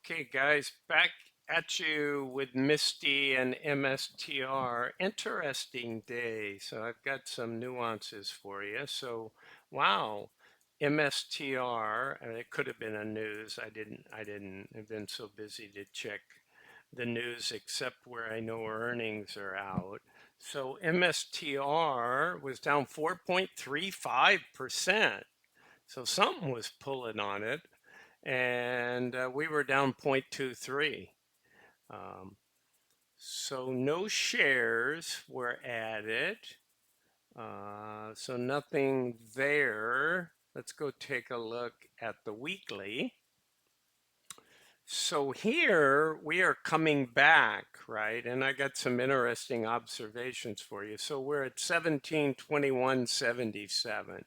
Okay, guys, back at you with Misty and MSTR. Interesting day. So I've got some nuances for you. So, wow, MSTR. It could have been a news. I didn't. I've been so busy to check the news, except where I know earnings are out. So MSTR was down 4.35%. So something was pulling on it, and we were down 0.23. Um, so no shares were added. So nothing there. Let's go take a look at the weekly. So here we are coming back, right? And I got some interesting observations for you. So we're at 1721.77.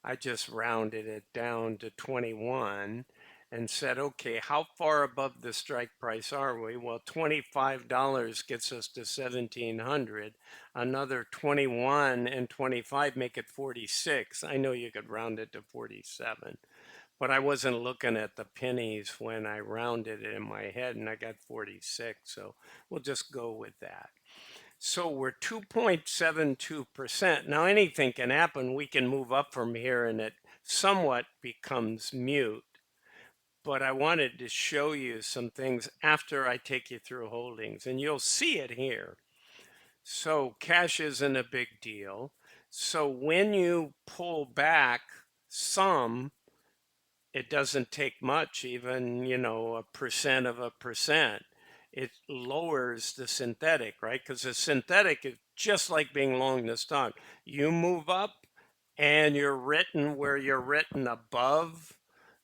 I just rounded it down to 21 and said, okay, how far above the strike price are we? Well, $25 gets us to 1700. Another 21 and 25 make it 46. I know you could round it to 47, but I wasn't looking at the pennies when I rounded it in my head, and I got 46. So we'll just go with that. So we're 2.72%. Now anything can happen. We can move up from here and it somewhat becomes mute. But I wanted to show you some things after I take you through holdings, and you'll see it here. So cash isn't a big deal. So when you pull back some, it doesn't take much, even, a percent of a percent. It lowers the synthetic, right? Because the synthetic is just like being long the stock. You move up and you're written where you're written above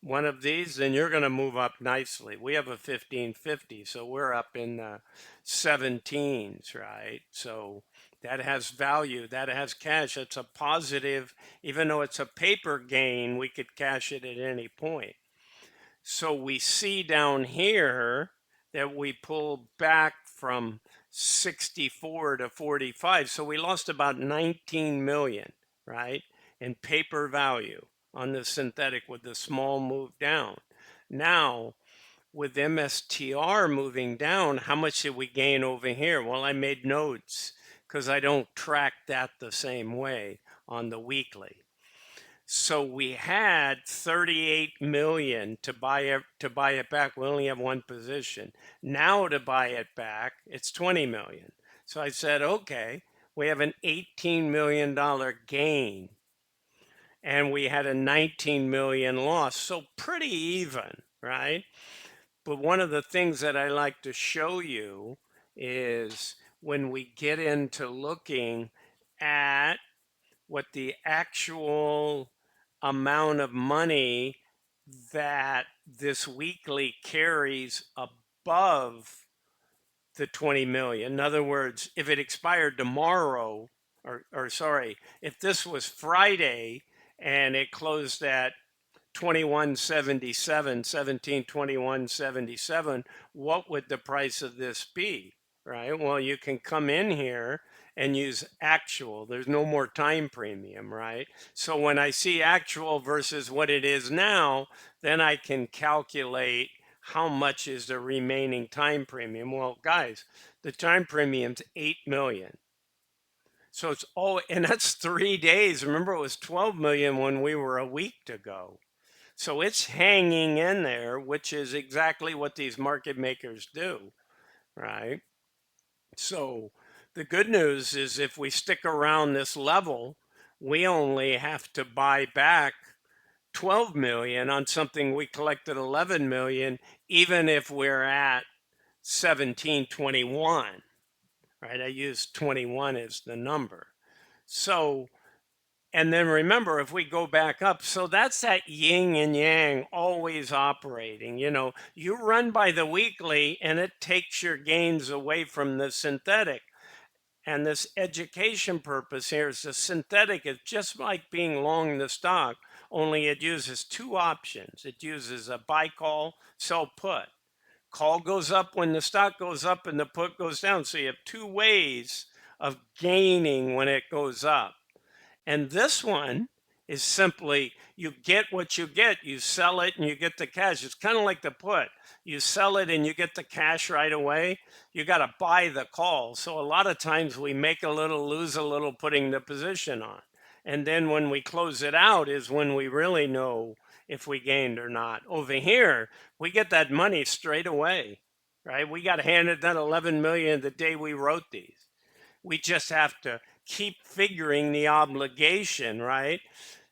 one of these, then you're going to move up nicely. We have a 1550, so we're up in the 17s, right? So that has value, that has cash. It's a positive, even though it's a paper gain, we could cash it at any point. So we see down here that we pulled back from 64 to 45. So we lost about 19 million, right, in paper value on the synthetic with the small move down. Now, with MSTR moving down, how much did we gain over here? Well, I made notes because I don't track that the same way on the weekly. So we had 38 million to buy it back. We only have one position. Now to buy it back, it's 20 million. So I said, okay, we have an $18 million gain and we had a 19 million loss. So pretty even, right? But one of the things that I like to show you is when we get into looking at what the actual amount of money that this weekly carries above the 20 million. In other words, if it expired tomorrow, or sorry, if this was Friday and it closed at 2177, 1721.77, what would the price of this be? Right? Well, you can come in here and use actual. There's no more time premium, right? So when I see actual versus what it is now, then I can calculate how much is the remaining time premium. Well, guys, the time premium's 8 million. So it's and that's 3 days. Remember, it was 12 million when we were a week to go. So it's hanging in there, which is exactly what these market makers do, right? So the good news is if we stick around this level, we only have to buy back 12 million on something we collected 11 million, even if we're at 1721, right? I use 21 as the number. So, and then remember, if we go back up, so that's that yin and yang always operating. You run by the weekly and it takes your gains away from the synthetic. And this education purpose here is the synthetic is just like being long the stock, only it uses two options. It uses a buy call, sell put. Call goes up when the stock goes up and the put goes down. So you have two ways of gaining when it goes up. And this one is simply you get what you get, you sell it and you get the cash. It's kind of like the put. You sell it and you get the cash right away. You got to buy the call. So a lot of times we make a little, lose a little putting the position on. And then when we close it out is when we really know if we gained or not. Over here, we get that money straight away, right? We got handed that 11 million the day we wrote these. We just have to keep figuring the obligation, right?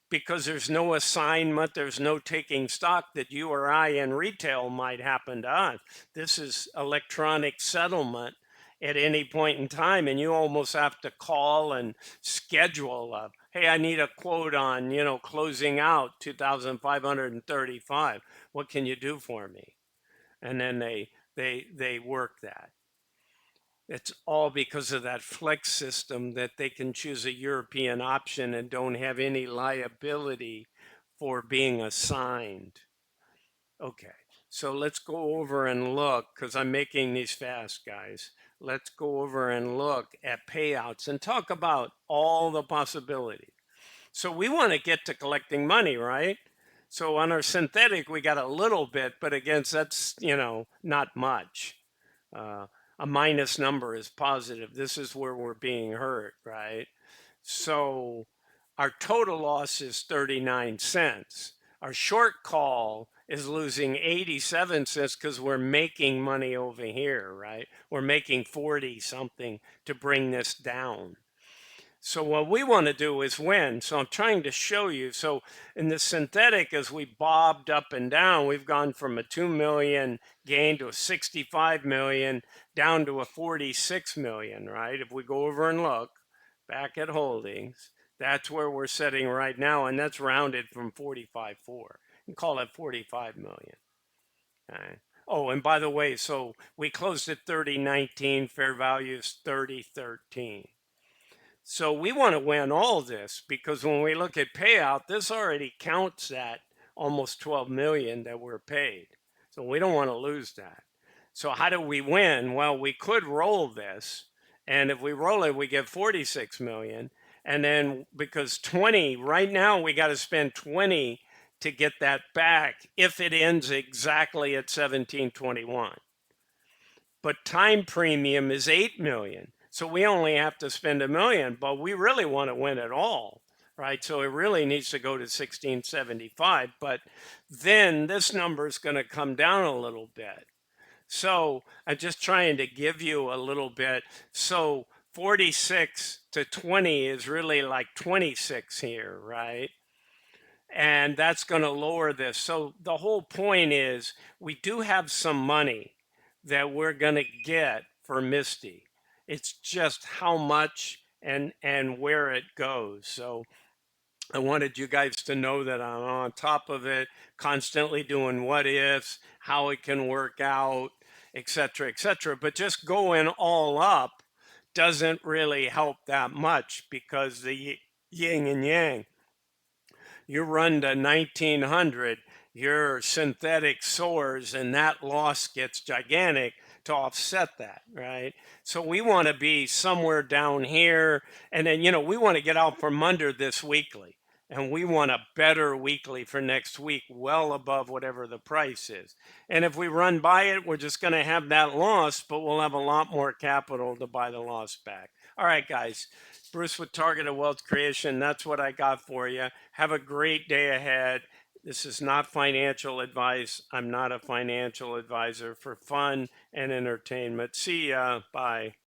Because there's no assignment, there's no taking stock that you or I in retail might happen to us. This is electronic settlement at any point in time, and you almost have to call and schedule a, hey, I need a quote on, closing out 2,535. What can you do for me? And then they work that. It's all because of that flex system that they can choose a European option and don't have any liability for being assigned. Okay, so let's go over and look, because I'm making these fast, guys. Let's go over and look at payouts and talk about all the possibilities. So we want to get to collecting money, right? So on our synthetic, we got a little bit, but again, that's, not much. Uh, a minus number is positive. This is where we're being hurt, right? So our total loss is 39 cents. Our short call is losing 87 cents because we're making money over here, right? We're making 40 something to bring this down. So what we want to do is win. So I'm trying to show you. So in the synthetic, as we bobbed up and down, we've gone from a 2 million gain to a 65 million down to a 46 million, right? If we go over and look back at holdings, that's where we're sitting right now. And that's rounded from 45.4. You can call that 45 million. Okay. Oh, and by the way, so we closed at 30.19, fair value is 30.13. So we want to win all this because when we look at payout, this already counts at almost 12 million that we're paid. So we don't want to lose that. So how do we win? Well, we could roll this. And if we roll it, we get 46 million. And then because 20, right now we got to spend 20 to get that back if it ends exactly at 1721. But time premium is 8 million. So we only have to spend a million, but we really want to win it all, right? So it really needs to go to 1675, but then this number is going to come down a little bit. So I'm just trying to give you a little bit. So 46 to 20 is really like 26 here, right? And that's going to lower this. So the whole point is we do have some money that we're going to get for Misty. It's just how much and where it goes. So I wanted you guys to know that I'm on top of it, constantly doing what ifs, how it can work out, etc., etc. But just going all up doesn't really help that much because the yin and yang, you run to 1900, your synthetic soars and that loss gets gigantic to offset that, right? So we want to be somewhere down here. And then, we want to get out from under this weekly. And we want a better weekly for next week, well above whatever the price is. And if we run by it, we're just going to have that loss, but we'll have a lot more capital to buy the loss back. All right, guys. Bruce with Targeted Wealth Creation. That's what I got for you. Have a great day ahead. This is not financial advice. I'm not a financial advisor, for fun and entertainment. See ya. Bye.